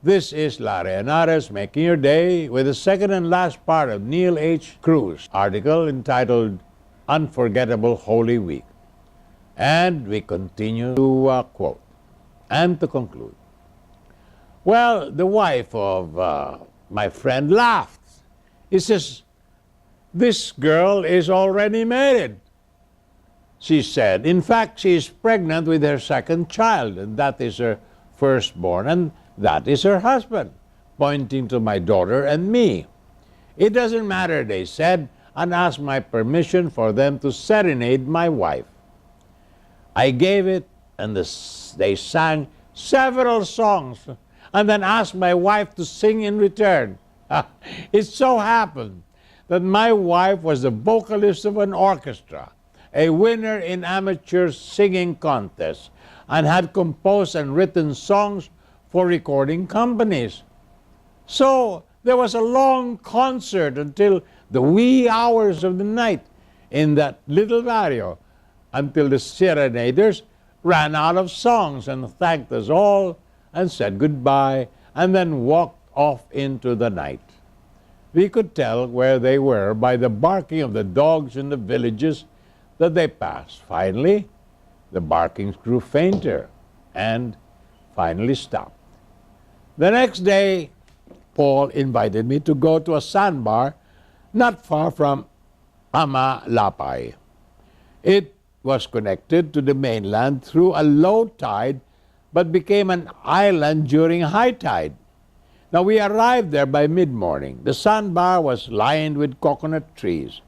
This is Larry Henares making your day with the second and last part of Neil H. Cruz's article entitled Unforgettable Holy Week. And we continue to quote and to conclude. Well, the wife of my friend laughed. He says, "This girl is already married," she said. "In fact, she is pregnant with her second child, and that is her firstborn, and that is her husband," pointing to my daughter and me. "It doesn't matter," they said, and asked my permission for them to serenade my wife. I gave it, and they sang several songs, and then asked my wife to sing in return. It so happened that my wife was the vocalist of an orchestra, a winner in amateur singing contests, and had composed and written songs for recording companies. So there was a long concert until the wee hours of the night in that little barrio, until the serenaders ran out of songs and thanked us all and said goodbye and then walked off into the night. We could tell where they were by the barking of the dogs in the villages that they passed. Finally, the barkings grew fainter and finally stopped. The next day, Paul invited me to go to a sandbar not far from Amalapay. It was connected to the mainland through a low tide, but became an island during high tide. Now, we arrived there by mid-morning. The sandbar was lined with coconut trees.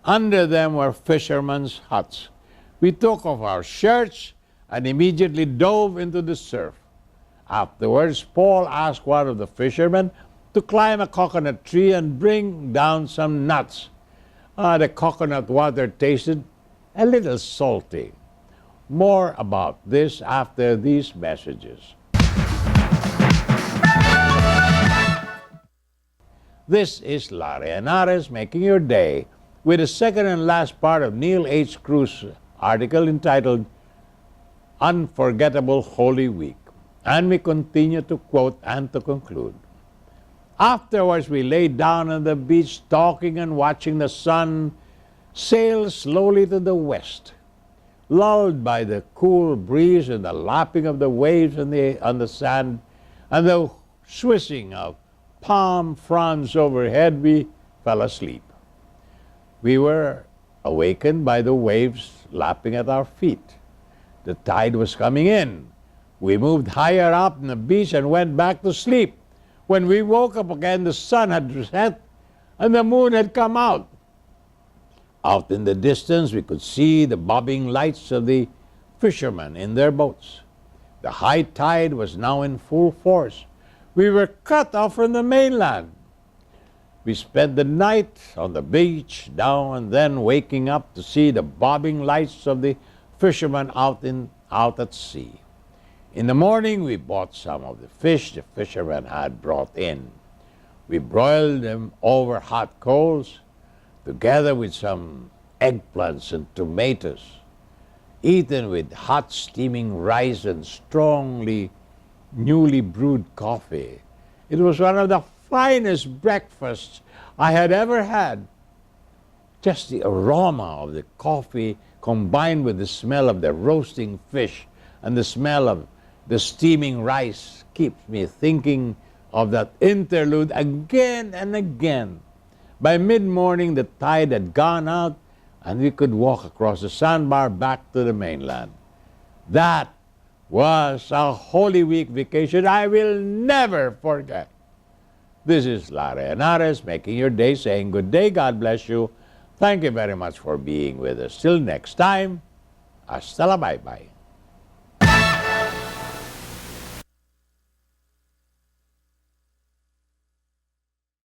Under them were fishermen's huts. We took off our shirts and immediately dove into the surf. Afterwards, Paul asked one of the fishermen to climb a coconut tree and bring down some nuts. The coconut water tasted a little salty. More about this after these messages. This is Larry Henares making your day with the second and last part of Neil H. Cruz's article entitled Unforgettable Holy Week. And we continue to quote and to conclude. Afterwards, we lay down on the beach talking and watching the sun sail slowly to the west, lulled by the cool breeze and the lapping of the waves on the sand and the swishing of palm fronds overhead. We fell asleep. We were awakened by the waves lapping at our feet. The tide was coming in. We moved higher up on the beach and went back to sleep. When we woke up again, the sun had set and the moon had come out. Out in the distance, we could see the bobbing lights of the fishermen in their boats. The high tide was now in full force. We were cut off from the mainland. We spent the night on the beach, now and then waking up to see the bobbing lights of the fishermen out at sea. In the morning, we bought some of the fish the fishermen had brought in. We broiled them over hot coals, together with some eggplants and tomatoes, eaten with hot steaming rice and strongly newly brewed coffee. It was one of the finest breakfasts I had ever had. Just the aroma of the coffee combined with the smell of the roasting fish and the smell of the steaming rice keeps me thinking of that interlude again and again. By mid-morning, the tide had gone out and we could walk across the sandbar back to the mainland. That was a Holy Week vacation I will never forget. This is Larry Henares making your day, saying good day, God bless you. Thank you very much for being with us. Till next time, hasta la bye-bye.